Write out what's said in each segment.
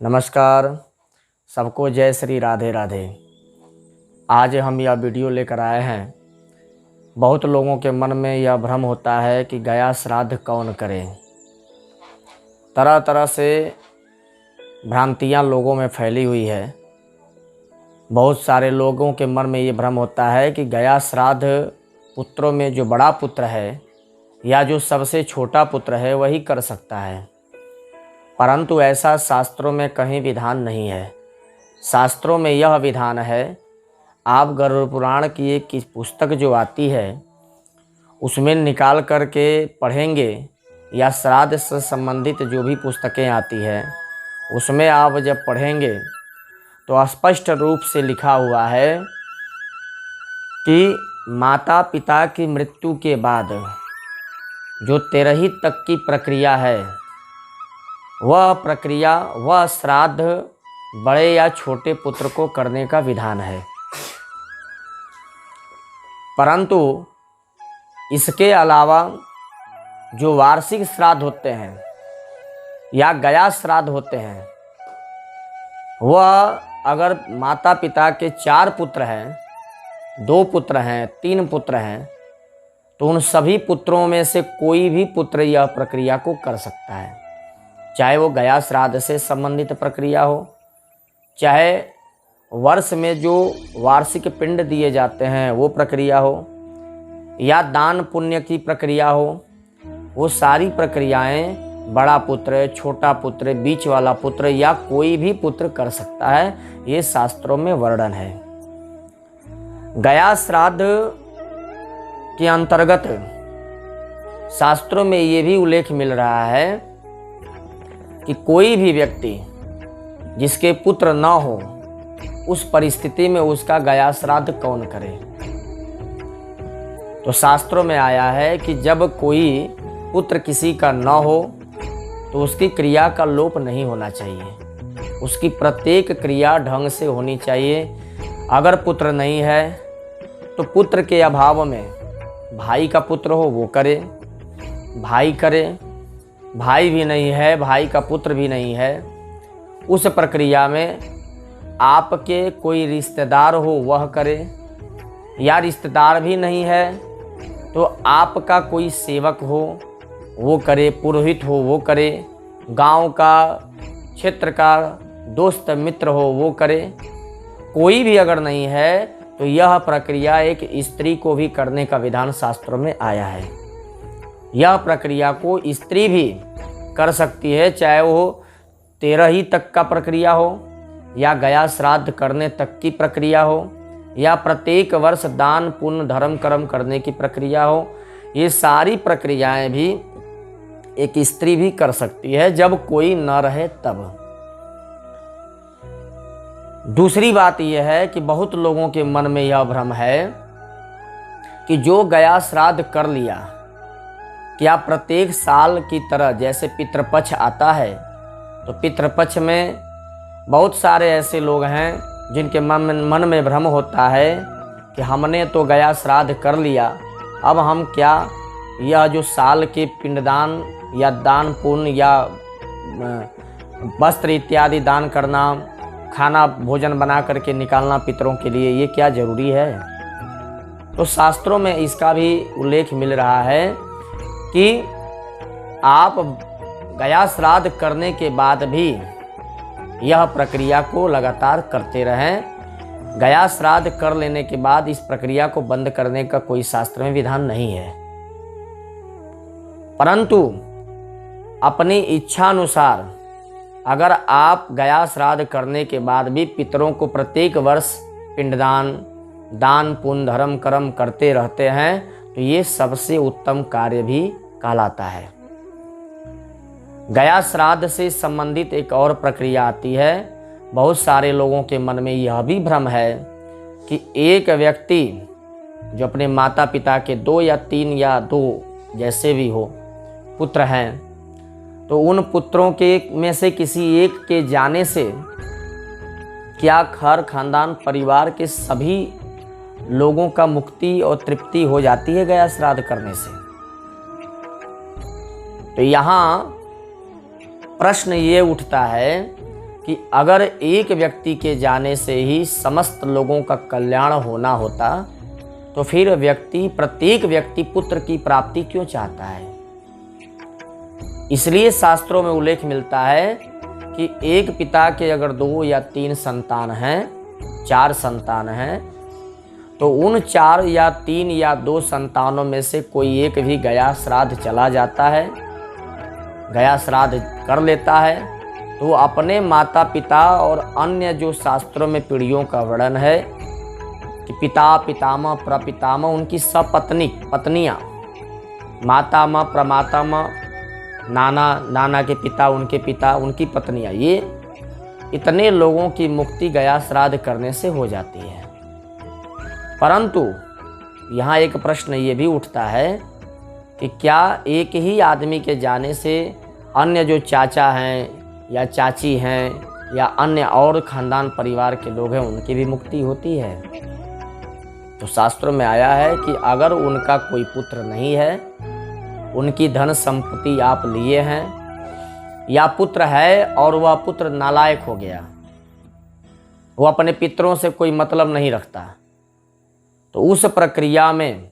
नमस्कार। सबको जय श्री राधे राधे। आज हम यह वीडियो लेकर आए हैं। बहुत लोगों के मन में यह भ्रम होता है कि गया श्राद्ध कौन करे। तरह तरह से भ्रांतियां लोगों में फैली हुई है। बहुत सारे लोगों के मन में ये भ्रम होता है कि गया श्राद्ध पुत्रों में जो बड़ा पुत्र है या जो सबसे छोटा पुत्र है वही कर सकता है, परंतु ऐसा शास्त्रों में कहीं विधान नहीं है। शास्त्रों में यह विधान है, आप गरुड़ पुराण की एक पुस्तक जो आती है उसमें निकाल करके पढ़ेंगे या श्राद्ध से संबंधित जो भी पुस्तकें आती है उसमें आप जब पढ़ेंगे तो स्पष्ट रूप से लिखा हुआ है कि माता पिता की मृत्यु के बाद जो तेरही तक की प्रक्रिया है वह श्राद्ध बड़े या छोटे पुत्र को करने का विधान है। परंतु इसके अलावा जो वार्षिक श्राद्ध होते हैं या गया श्राद्ध होते हैं, वह अगर माता पिता के 4 पुत्र हैं, 2 पुत्र हैं, 3 पुत्र हैं, तो उन सभी पुत्रों में से कोई भी पुत्र यह प्रक्रिया को कर सकता है। चाहे वो गया श्राद्ध से संबंधित प्रक्रिया हो, चाहे वर्ष में जो वार्षिक पिंड दिए जाते हैं वो प्रक्रिया हो, या दान पुण्य की प्रक्रिया हो, वो सारी प्रक्रियाएं बड़ा पुत्र, छोटा पुत्र, बीच वाला पुत्र या कोई भी पुत्र कर सकता है। ये शास्त्रों में वर्णन है। गया श्राद्ध के अंतर्गत शास्त्रों में ये भी उल्लेख मिल रहा है कि कोई भी व्यक्ति जिसके पुत्र न हो उस परिस्थिति में उसका गया श्राद्ध कौन करे। तो शास्त्रों में आया है कि जब कोई पुत्र किसी का न हो तो उसकी क्रिया का लोप नहीं होना चाहिए। उसकी प्रत्येक क्रिया ढंग से होनी चाहिए। अगर पुत्र नहीं है तो पुत्र के अभाव में भाई का पुत्र हो वो करे, भाई करे। भाई भी नहीं है, भाई का पुत्र भी नहीं है, उस प्रक्रिया में आपके कोई रिश्तेदार हो वह करे, या रिश्तेदार भी नहीं है तो आपका कोई सेवक हो वो करे, पुरोहित हो वो करे, गांव का, क्षेत्र का दोस्त मित्र हो वो करे। कोई भी अगर नहीं है तो यह प्रक्रिया एक स्त्री को भी करने का विधान शास्त्रों में आया है। यह प्रक्रिया को स्त्री भी कर सकती है, चाहे वो 13 तक का प्रक्रिया हो या गया श्राद्ध करने तक की प्रक्रिया हो या प्रत्येक वर्ष दान पुण्य धर्म कर्म करने की प्रक्रिया हो। ये सारी प्रक्रियाएं भी एक स्त्री भी कर सकती है जब कोई न रहे तब। दूसरी बात यह है कि बहुत लोगों के मन में यह भ्रम है कि जो गया श्राद्ध कर लिया, क्या प्रत्येक साल की तरह जैसे पितृपक्ष आता है तो पितृपक्ष में बहुत सारे ऐसे लोग हैं जिनके मन में भ्रम होता है कि हमने तो गया श्राद्ध कर लिया, अब हम क्या यह जो साल के पिंडदान या दान पुण्य या वस्त्र इत्यादि दान करना, खाना भोजन बना करके निकालना पितरों के लिए, ये क्या जरूरी है। तो शास्त्रों में इसका भी उल्लेख मिल रहा है कि आप गया श्राद्ध करने के बाद भी यह प्रक्रिया को लगातार करते रहें। गया श्राद्ध कर लेने के बाद इस प्रक्रिया को बंद करने का कोई शास्त्र में विधान नहीं है, परंतु अपनी इच्छा अनुसार अगर आप गया श्राद्ध करने के बाद भी पितरों को प्रत्येक वर्ष पिंडदान, दान पुण्य धर्म कर्म करते रहते हैं तो ये सबसे उत्तम कार्य भी कहलाता है। गया श्राद्ध से संबंधित एक और प्रक्रिया आती है। बहुत सारे लोगों के मन में यह भी भ्रम है कि एक व्यक्ति जो अपने माता पिता के 2 या 3 या 2 जैसे भी हो पुत्र हैं, तो उन पुत्रों के में से किसी एक के जाने से क्या घर खानदान परिवार के सभी लोगों का मुक्ति और तृप्ति हो जाती है गया श्राद्ध करने से। तो यहाँ प्रश्न ये उठता है कि अगर एक व्यक्ति के जाने से ही समस्त लोगों का कल्याण होना होता तो फिर प्रत्येक व्यक्ति पुत्र की प्राप्ति क्यों चाहता है। इसलिए शास्त्रों में उल्लेख मिलता है कि एक पिता के अगर 2 या 3 संतान हैं, 4 संतान हैं, तो उन 4 या 3 या 2 संतानों में से कोई एक भी गया श्राद्ध चला जाता है, गया श्राद्ध कर लेता है, तो अपने माता पिता और अन्य जो शास्त्रों में पीढ़ियों का वर्णन है कि पिता पितामह प्रपितामह उनकी पत्नियाँ, मातामह प्रमातामह, नाना के पिता उनके पिता उनकी पत्नियाँ, ये इतने लोगों की मुक्ति गया श्राद्ध करने से हो जाती है। परंतु यहाँ एक प्रश्न ये भी उठता है कि क्या एक ही आदमी के जाने से अन्य जो चाचा हैं या चाची हैं या अन्य और खानदान परिवार के लोग हैं उनकी भी मुक्ति होती है। तो शास्त्रों में आया है कि अगर उनका कोई पुत्र नहीं है, उनकी धन संपत्ति आप लिए हैं, या पुत्र है और वह पुत्र नालायक हो गया, वो अपने पितरों से कोई मतलब नहीं रखता, तो उस प्रक्रिया में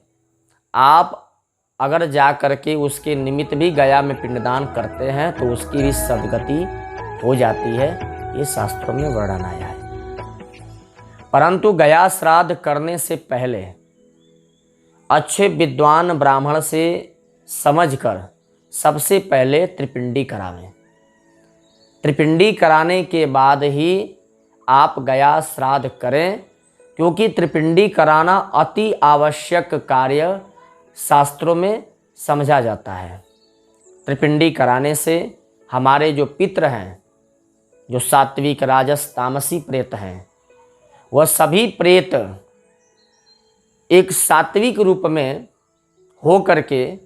आप अगर जा करके उसके निमित्त भी गया में पिंडदान करते हैं तो उसकी भी सद्गति हो जाती है। ये शास्त्रों में वर्णन आया है। परंतु गया श्राद्ध करने से पहले अच्छे विद्वान ब्राह्मण से समझकर सबसे पहले त्रिपिंडी करावें। त्रिपिंडी कराने के बाद ही आप गया श्राद्ध करें, क्योंकि त्रिपिंडी कराना अति आवश्यक कार्य शास्त्रों में समझा जाता है। त्रिपिंडी कराने से हमारे जो पितृ हैं, जो सात्विक राजस तामसी प्रेत हैं, वह सभी प्रेत एक सात्विक रूप में हो करके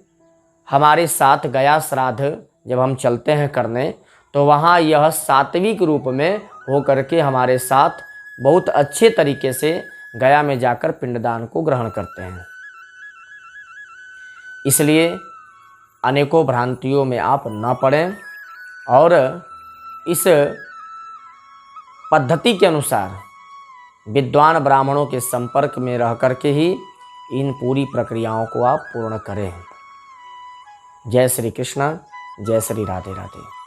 हमारे साथ गया श्राद्ध जब हम चलते हैं करने, तो वहाँ यह सात्विक रूप में हो करके हमारे साथ बहुत अच्छे तरीके से गया में जाकर पिंडदान को ग्रहण करते हैं। इसलिए अनेकों भ्रांतियों में आप न पड़ें और इस पद्धति के अनुसार विद्वान ब्राह्मणों के संपर्क में रह करके ही इन पूरी प्रक्रियाओं को आप पूर्ण करें। जय श्री कृष्ण, जय श्री राधे राधे।